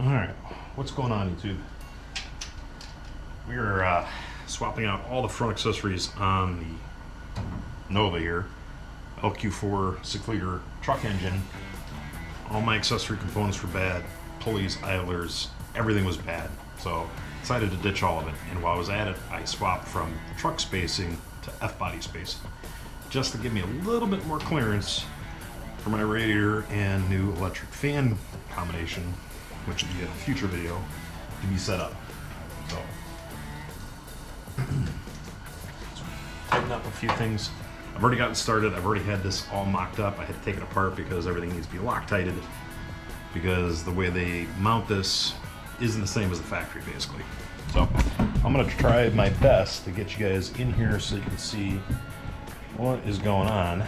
Alright, what's going on, YouTube? We are swapping out all the front accessories on the Nova here. LQ4 6-liter truck engine. All my accessory components were bad. Pulleys, idlers, everything was bad. So decided to ditch all of it. And while I was at it, I swapped from truck spacing to F-body spacing, just to give me a little bit more clearance for my radiator and new electric fan combination, which will be a future video, to be set up. So, tighten up a few things. I've already gotten started. I've already had this all mocked up. I had to take it apart because everything needs to be Loctited, because the way they mount this isn't the same as the factory, basically. So I'm gonna try my best to get you guys in here so you can see what is going on.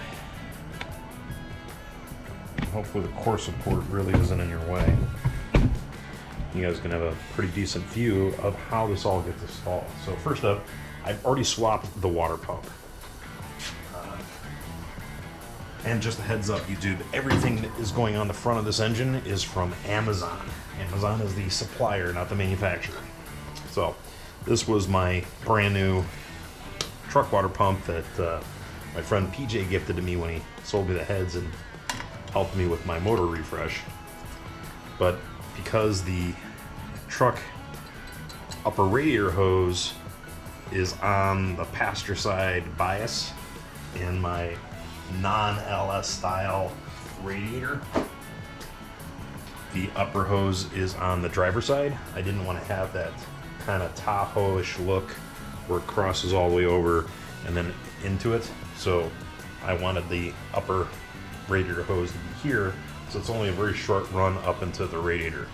Hopefully the core support really isn't in your way. You guys can have a pretty decent view of how this all gets installed. So first up, I've already swapped the water pump. And just a heads up, YouTube, everything that is going on the front of this engine is from Amazon. Amazon is the supplier, not the manufacturer. So this was my brand new truck water pump that my friend PJ gifted to me when he sold me the heads and helped me with my motor refresh. But because the truck upper radiator hose is on the passenger side bias in my non-LS style radiator, the upper hose is on the driver's side. I didn't want to have that kind of Tahoe-ish look where it crosses all the way over and then into it. So I wanted the upper radiator hose to be here, so it's only a very short run up into the radiator.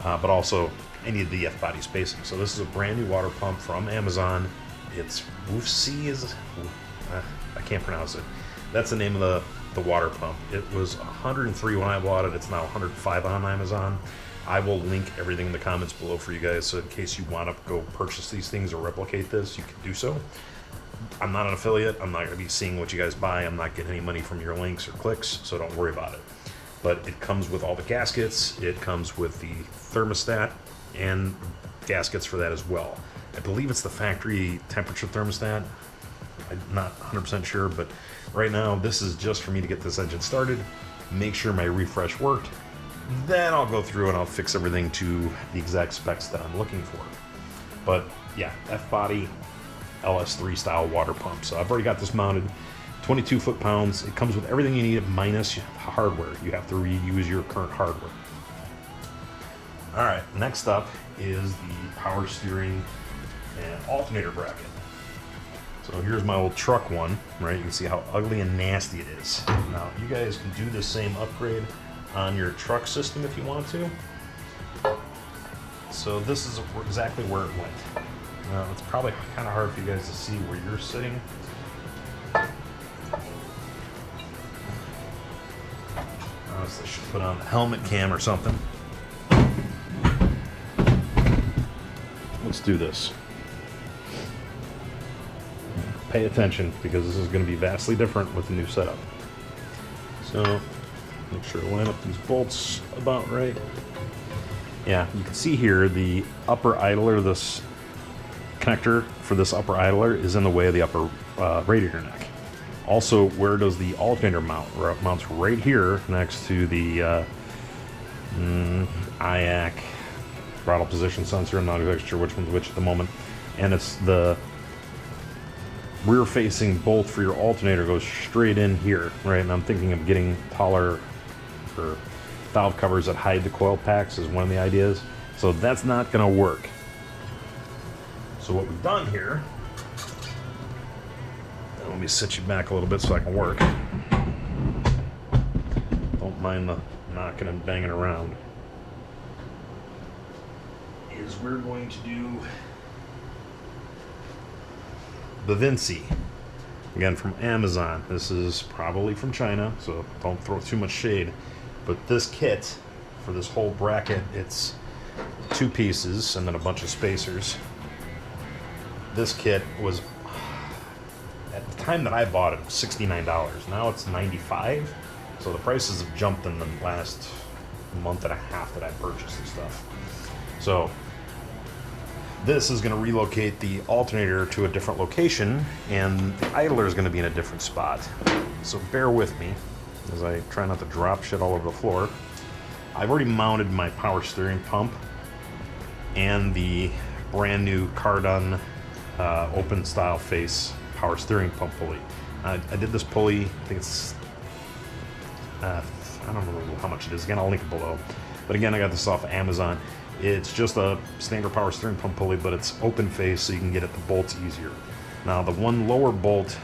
But also, I needed the F-body spacing. So this is a brand new water pump from Amazon. It's Woosphy, I can't pronounce it. That's the name of the water pump. It was $103 when I bought it. It's now $105 on Amazon. I will link everything in the comments below for you guys, so in case you want to go purchase these things or replicate this, you can do so. I'm not an affiliate. I'm not going to be seeing what you guys buy. I'm not getting any money from your links or clicks, so don't worry about it. But it comes with all the gaskets. It comes with the thermostat and gaskets for that as well. I believe it's the factory temperature thermostat. I'm not 100% sure, but right now this is just for me to get this engine started, make sure my refresh worked. Then I'll go through and I'll fix everything to the exact specs that I'm looking for. But yeah, F-body LS3 style water pump. So I've already got this mounted, 22 foot-pounds. It comes with everything you need minus hardware. You have to reuse your current hardware. All right, next up is the power steering and alternator bracket. So here's my old truck one, right? You can see how ugly and nasty it is. Now, you guys can do the same upgrade on your truck system if you want to. So this is exactly where it went. Now, it's probably kind of hard for you guys to see where you're sitting. Honestly, I should put on the helmet cam or something. Let's do this. Pay attention, because this is going to be vastly different with the new setup. So, make sure to line up these bolts about right. Yeah, you can see here the upper idler, this connector for this upper idler is in the way of the upper radiator neck. Also, where does the alternator mount? Where it mounts right here next to the IAC throttle position sensor. I'm not exactly sure which one's which at the moment. And it's the rear-facing bolt for your alternator goes straight in here, right? And I'm thinking of getting taller or valve covers that hide the coil packs is one of the ideas. So that's not going to work. So what we've done here, let me sit you back a little bit so I can work. Don't mind the knocking and banging around. Is we're going to do Bevinsee, again from Amazon. This is probably from China, so don't throw too much shade. But this kit for this whole bracket, it's 2 pieces and then a bunch of spacers. This kit was, at the time that I bought it, $69. Now it's $95. So the prices have jumped in the last month and a half that I purchased this stuff. So this is going to relocate the alternator to a different location, and the idler is going to be in a different spot. So bear with me as I try not to drop shit all over the floor. I've already mounted my power steering pump and the brand new Cardone open style face power steering pump pulley. I did this pulley, I think it's, I don't know how much it is. Again, I'll link it below. But again, I got this off of Amazon. It's just a standard power steering pump pulley, but it's open face so you can get at the bolts easier. Now, the one lower bolt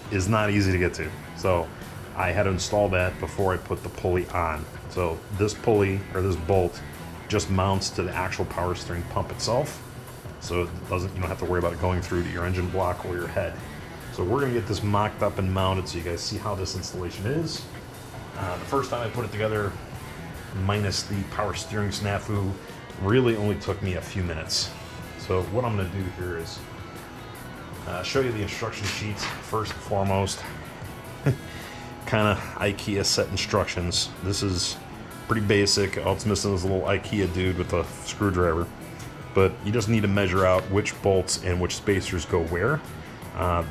is not easy to get to. So I had to install that before I put the pulley on. So this pulley, or this bolt, just mounts to the actual power steering pump itself. So it doesn't, you don't have to worry about it going through to your engine block or your head. So we're gonna get this mocked up and mounted so you guys see how this installation is. The first time I put it together, minus the power steering snafu, really only took me a few minutes. So what I'm going to do here is show you the instruction sheets first and foremost. Kind of IKEA set instructions. This is pretty basic. All it's missing is a little IKEA dude with a screwdriver. But you just need to measure out which bolts and which spacers go where.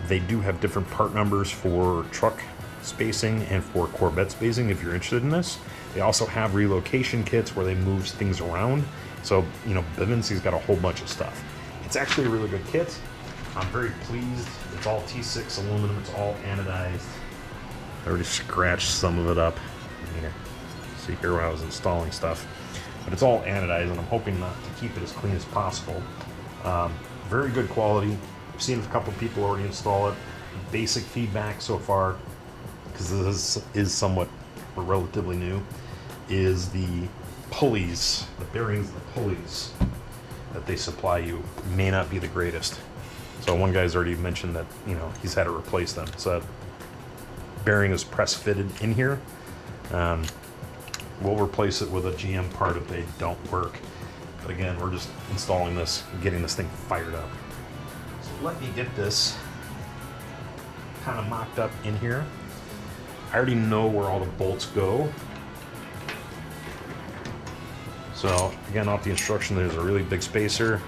They do have different part numbers for truck spacing and for Corvette spacing if you're interested in this. They also have relocation kits where they move things around. So, you know, Bevinsee's got a whole bunch of stuff. It's actually a really good kit. I'm very pleased. It's all T6 aluminum. It's all anodized. I already scratched some of it up. Here. See here when I was installing stuff. But it's all anodized, and I'm hoping not to keep it as clean as possible. Very good quality. I've seen a couple people already install it. Basic feedback so far, because this is somewhat relatively new, is the pulleys, the bearings of the pulleys that they supply you may not be the greatest. So one guy's already mentioned that, you know, he's had to replace them. So that bearing is press fitted in here. We'll replace it with a GM part if they don't work. But again, we're just installing this and getting this thing fired up. So let me get this kind of mocked up in here. I already know where all the bolts go. So again, off the instruction, there's a really big spacer.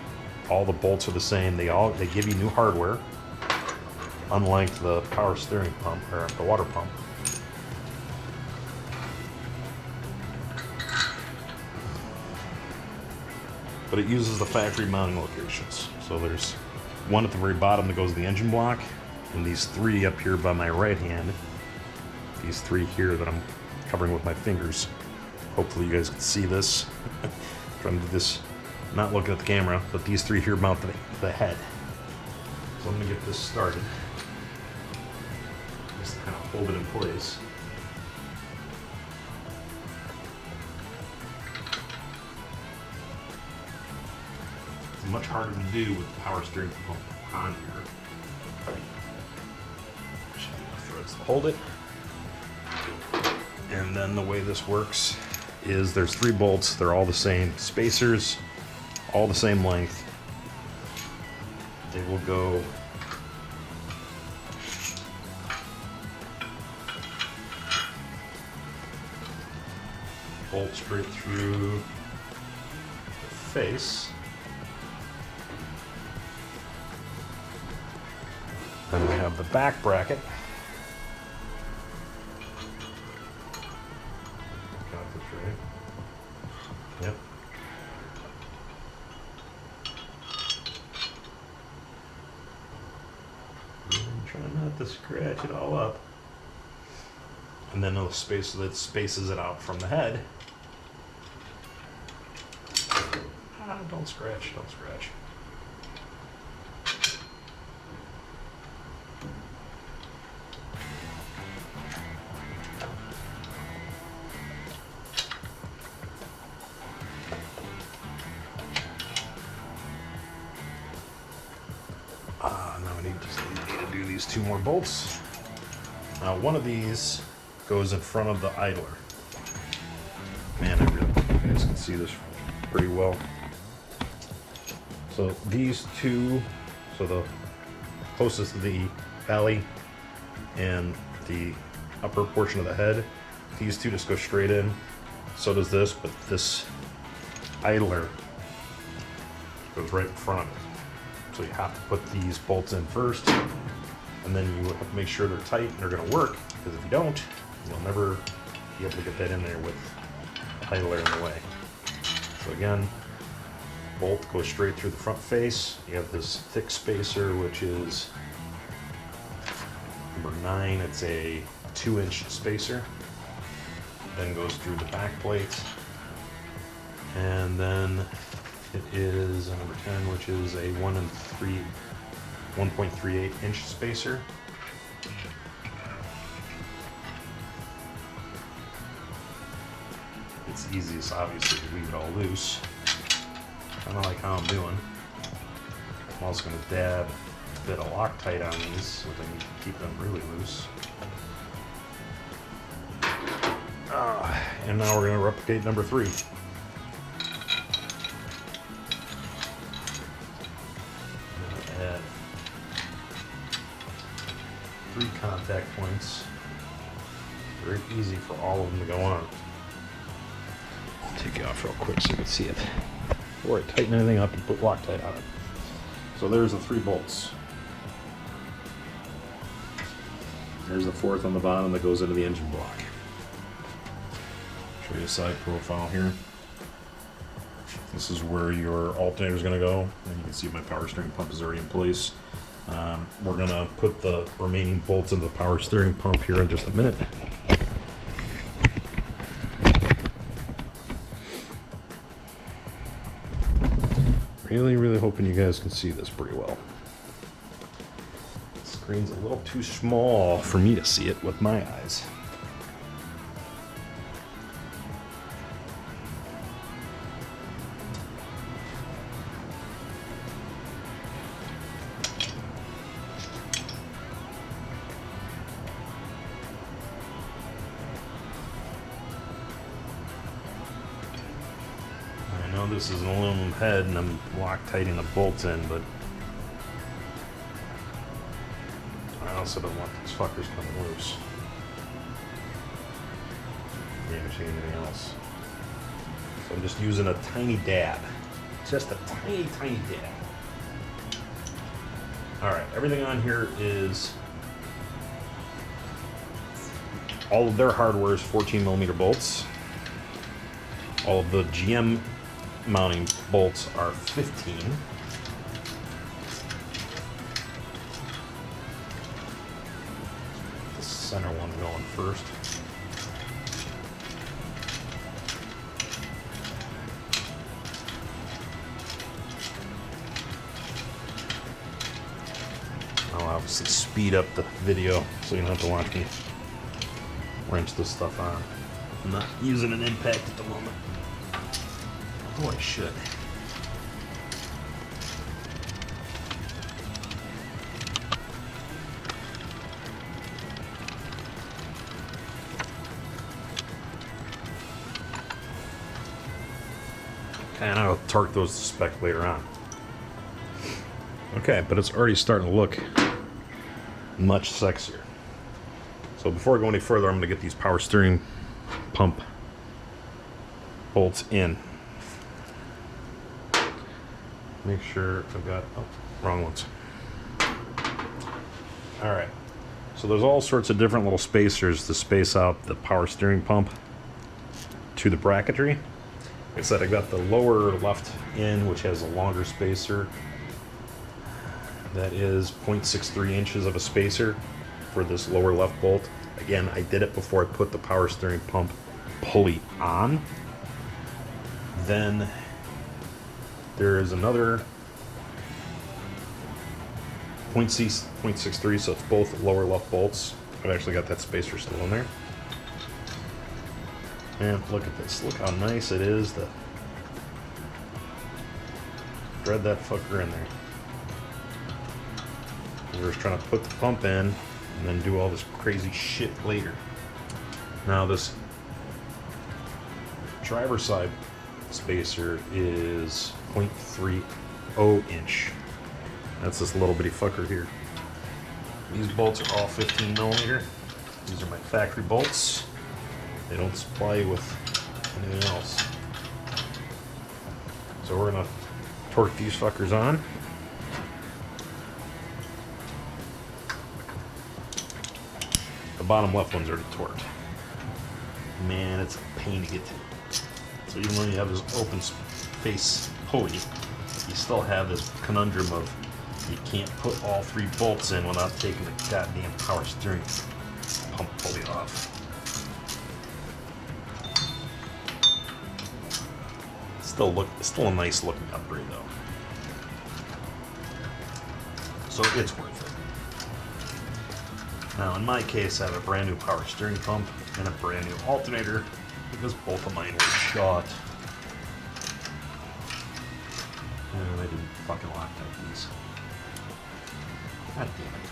All the bolts are the same. They give you new hardware, unlike the power steering pump or the water pump. But it uses the factory mounting locations. So there's one at the very bottom that goes to the engine block, and these three up here by my right hand. These three here that I'm covering with my fingers. Hopefully you guys can see this. Trying to do this, not looking at the camera, but these three here mount the head. So I'm gonna get this started. Just kind of hold it in place. It's much harder to do with the power steering pump on here. Should be enough threads to hold it. And then the way this works is there's three bolts. They're all the same spacers, all the same length. They will go bolt straight through the face. Then we have the back bracket. Yep. I'm trying not to scratch it all up. And then the space that spaces it out from the head. Don't scratch, don't scratch. Now I need to do these two more bolts. Now one of these goes in front of the idler. Man, I really hope you guys can see this pretty well. So these two, so the closest to the belly and the upper portion of the head, these two just go straight in. So does this, but this idler goes right in front of it. So you have to put these bolts in first, and then you have to make sure they're tight and they're going to work, because if you don't, you'll never be able to get that in there with the idler in the way. So again, bolt goes straight through the front face. You have this thick spacer, which is number 9. It's a 2-inch spacer. Then goes through the back plate, and then it is a number 10, which is a 1.38 inch spacer. It's easiest, obviously, to leave it all loose. Kind of like how I'm doing. I'm also going to dab a bit of Loctite on these so that I need to keep them really loose. And now we're going to replicate number 3. Add 3 contact points. Very easy for all of them to go on. Take it off real quick so you can see it. Before I tighten anything up and put Loctite on it. So there's the 3 bolts. There's the 4th on the bottom that goes into the engine block. Show you a side profile here. This is where your alternator is going to go, and you can see my power steering pump is already in place. We're going to put the remaining bolts into the power steering pump here in just a minute. Really hoping you guys can see this pretty well. The screen's a little too small for me to see it with my eyes. I know this is an aluminum head and I'm Loctiting the bolts in, but I also don't want these fuckers coming loose. Damaging anything else. So I'm just using a tiny dab. Just a tiny dab. Alright, everything on here is, all of their hardware is 14mm bolts. All of the GM mounting bolts are 15. The center one going first. I'll obviously speed up the video so you don't have to watch me wrench this stuff on. I'm not using an impact at the moment. Oh, I should. And I'll torque those to spec later on. Okay, but it's already starting to look much sexier. So before I go any further, I'm going to get these power steering pump bolts in. Make sure I've got, oh, wrong ones. Alright, so there's all sorts of different little spacers to space out the power steering pump to the bracketry. Like I said, I got the lower left in, which has a longer spacer. That is 0.63 inches of a spacer for this lower left bolt. Again, I did it before I put the power steering pump pulley on. Then there is another 0.63, so it's both lower left bolts. I've actually got that spacer still in there. And look at this. Look how nice it is to thread that fucker in there. We're just trying to put the pump in and then do all this crazy shit later. Now this driver side spacer is 0.30 inch. That's this little bitty fucker here. These bolts are all 15mm. These are my factory bolts. They don't supply you with anything else. So we're gonna torque these fuckers on. The bottom left one's already torqued. Man, it's a pain to get to. So even though you have this open face pulley, you still have this conundrum of you can't put all 3 bolts in without taking the goddamn power steering pump pulley off. Still a nice looking upgrade though. So it's worth it. Now in my case, I have a brand new power steering pump and a brand new alternator because both of mine were shot. And I didn't fucking Loctite these. God damn it.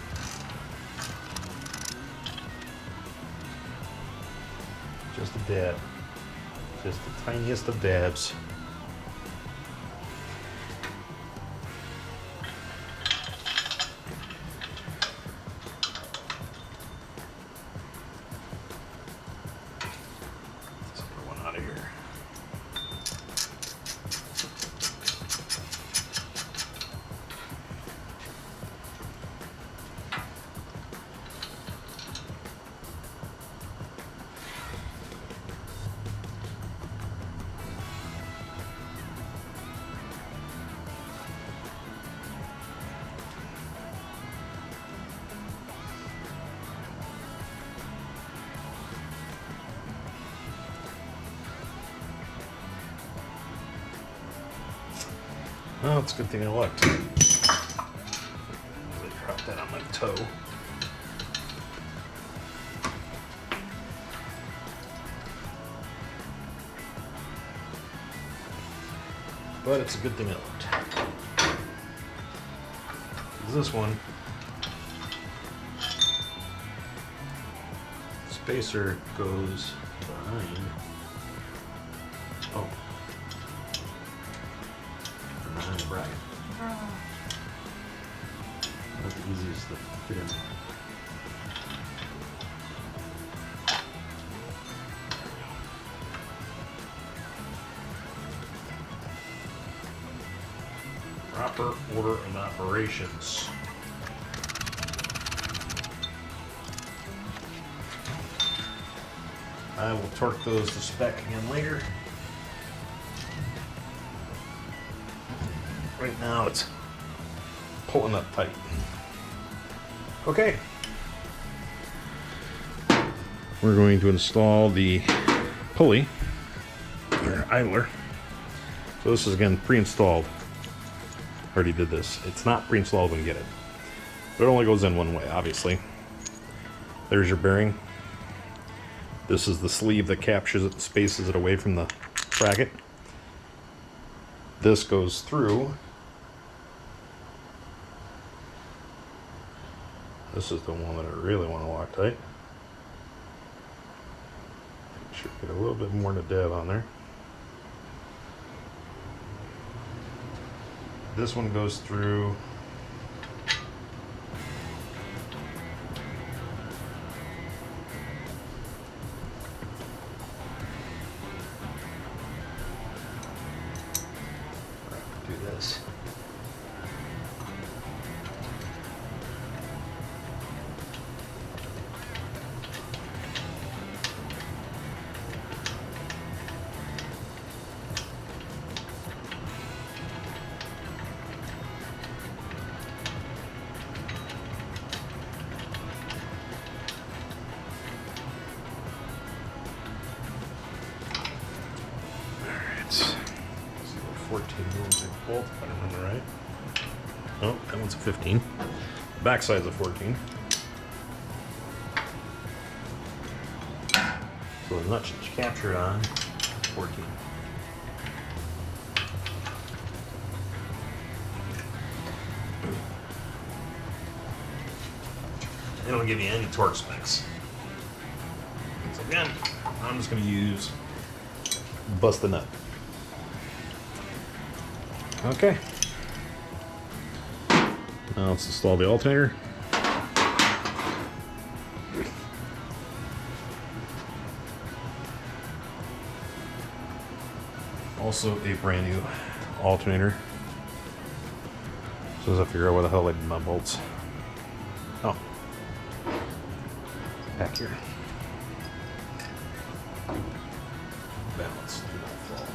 Just a dab. Just the tiniest of dabs. Let's put one out of here. Oh, it's a good thing I looked. I dropped that on my toe. But it's a good thing I looked. 'Cause this one, spacer goes behind. Oh. Behind the bracket. Not the easiest to fit in. Proper order and operations. I will torque those to spec again later. Right now it's pulling up tight. Okay. We're going to install the pulley, or idler. So this is again pre-installed. Already did this. It's not pre-installed when you get it. But it only goes in one way, obviously. There's your bearing. This is the sleeve that captures it and spaces it away from the bracket. This goes through. This is the one that I really want to Loctite. Should get a little bit more to dab on there. This one goes through. Do this. Alright. 14 millimeter bolt, if I remember right. Oh, that one's a 15. The back side's a 14. So the nut should capture on 14. They don't give you any torque specs. So again, I'm just going to use bust the nut. Okay. Now let's install the alternator. Also a brand new alternator. So as I figure out where the hell I did my bolts. Oh. Back here. Balance. Do not fall.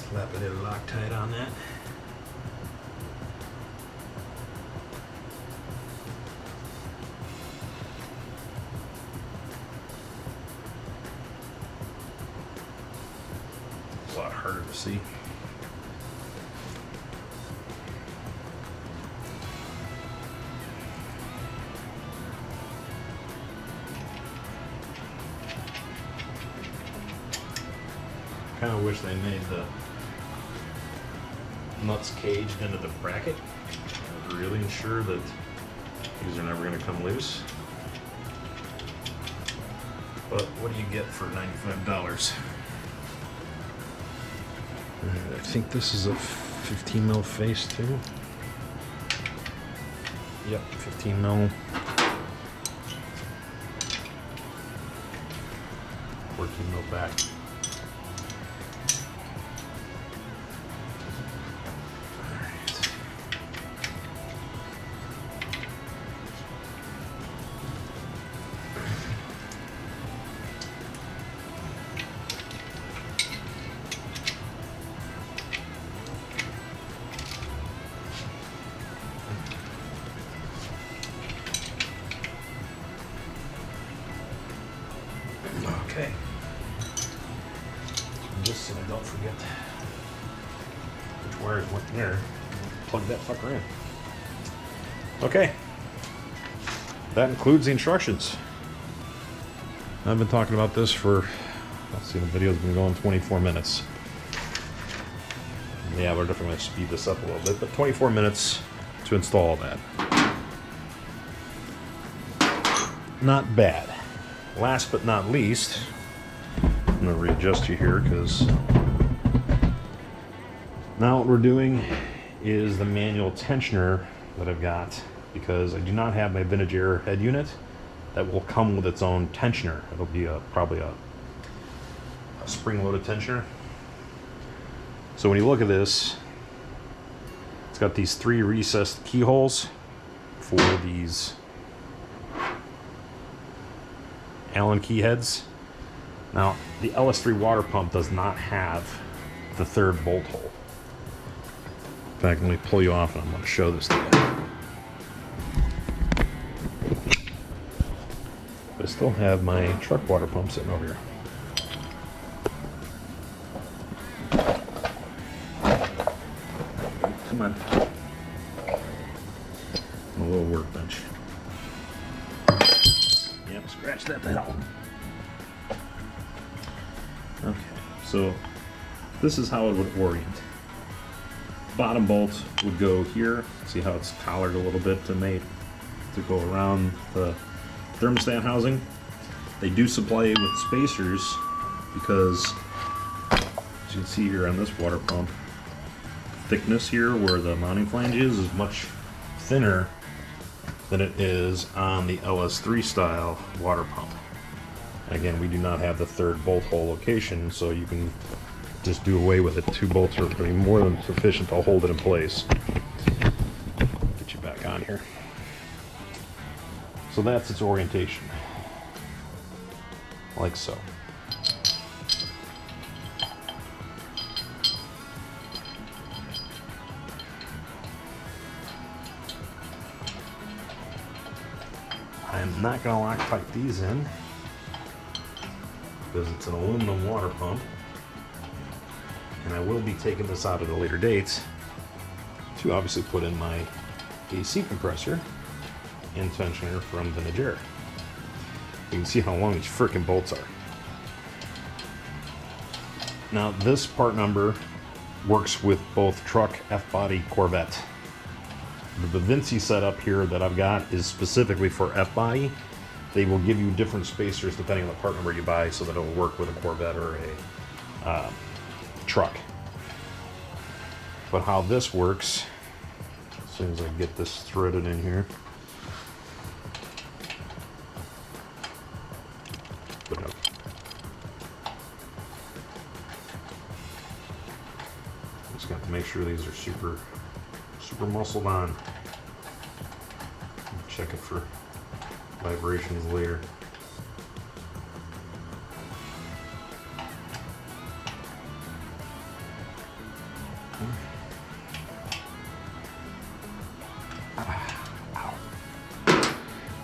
Slap a little Loctite on that. It's a lot harder to see. Kind of wish they made the nuts caged into the bracket. I was really sure that these are never going to come loose. But what do you get for $95? I think this is a 15 mil face too. Yep, 15 mil. 14 mil back. Okay. Just so I don't forget which wires went there. Plug that fucker in. Okay. That includes the instructions. I've been talking about this for, let's see, the video's been going 24 minutes. Yeah, we're definitely going to speed this up a little bit, but 24 minutes to install that. Not bad. Last but not least, I'm going to readjust you here because now what we're doing is the manual tensioner that I've got, because I do not have my Bevinsee head unit that will come with its own tensioner. It'll be probably a spring-loaded tensioner. So when you look at this, it's got these 3 recessed keyholes for these Allen key heads. Now, the LS3 water pump does not have the 3rd bolt hole. In fact, let me pull you off and I'm going to show this to you. But I still have my truck water pump sitting over here. Come on. A little workbench. Yep, scratch that the hell. Okay, so this is how it would orient. Bottom bolt would go here. See how it's collared a little bit to go around the thermostat housing. They do supply it with spacers because, as you can see here on this water pump, thickness here where the mounting flange is much thinner than it is on the LS3 style water pump. Again, we do not have the 3rd bolt hole location, so you can just do away with it. 2 bolts are going to be more than sufficient to hold it in place. Get you back on here. So that's its orientation, like so. I'm not going to Loctite these in because it's an aluminum water pump, and I will be taking this out at a later date to obviously put in my AC compressor and tensioner from Bevinsee. You can see how long these frickin' bolts are. Now this part number works with both truck, F-body, Corvette. The Bevinsee setup here that I've got is specifically for F-body. They will give you different spacers depending on the part number you buy so that it will work with a Corvette or a truck. But how this works, as soon as I get this threaded in here, just got to make sure these are super muscled on. Check it for vibrations later.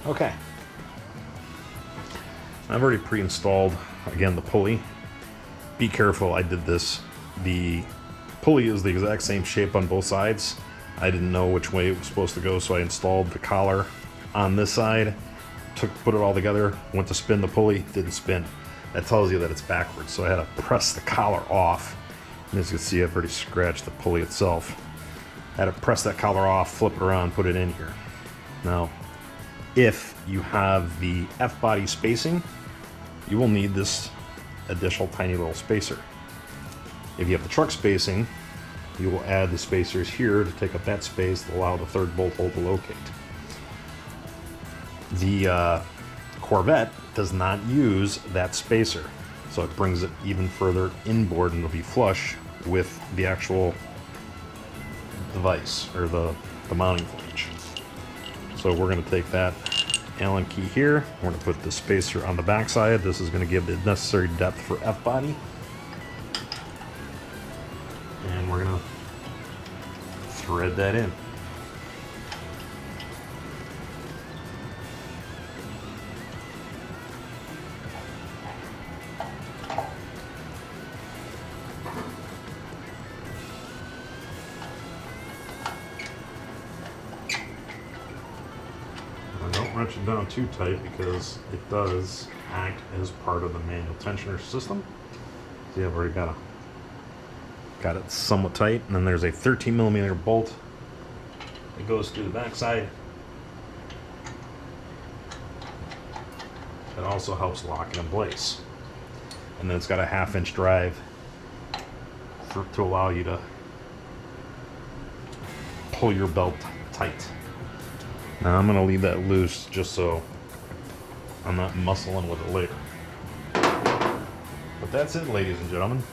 Okay. I've already pre-installed, again, the pulley. Be careful, I did this. The pulley is the exact same shape on both sides. I didn't know which way it was supposed to go, so I installed the collar on this side, put it all together, went to spin the pulley, didn't spin. That tells you that it's backwards, so I had to press the collar off. And as you can see, I've already scratched the pulley itself. I had to press that collar off, flip it around, put it in here. Now, if you have the F-body spacing, you will need this additional tiny little spacer. If you have the truck spacing, you will add the spacers here to take up that space to allow the third bolt hole to locate. The Corvette does not use that spacer, so it brings it even further inboard and it'll be flush with the actual device, or the mounting flange. So we're going to take that Allen key here, we're going to put the spacer on the back side. This is going to give the necessary depth for F-body. And we're going to thread that in. Don't wrench it down too tight because it does act as part of the manual tensioner system. See, I've already got it somewhat tight, and then there's a 13mm bolt that goes through the backside. It also helps lock it in place. And then it's got a 1/2-inch drive to allow you to pull your belt tight. Now I'm going to leave that loose just so I'm not muscling with it later. But that's it, ladies and gentlemen.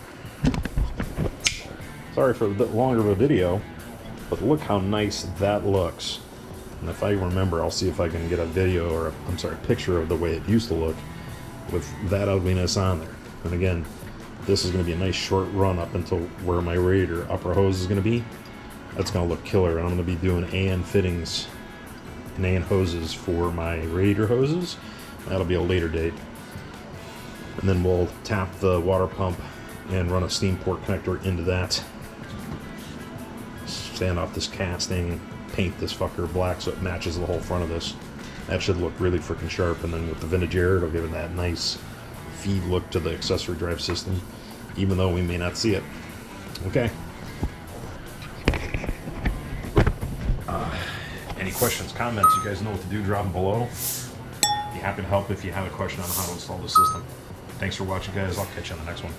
Sorry for a bit longer of a video, but look how nice that looks. And if I remember, I'll see if I can get a video or a picture of the way it used to look with that ugliness on there. And again, this is going to be a nice short run up until where my radiator upper hose is going to be. That's going to look killer, and I'm going to be doing AN fittings and AN hoses for my radiator hoses. That'll be a later date. And then we'll tap the water pump and run a steam port connector into that. Stand off this casting, paint this fucker black so it matches the whole front of this. That should look really freaking sharp, and then with the vintage air, it'll give it that nice feed look to the accessory drive system, even though we may not see it. Okay. Any questions, comments, you guys know what to do, drop them below. Be happy to help if you have a question on how to install the system. Thanks for watching, guys. I'll catch you on the next one.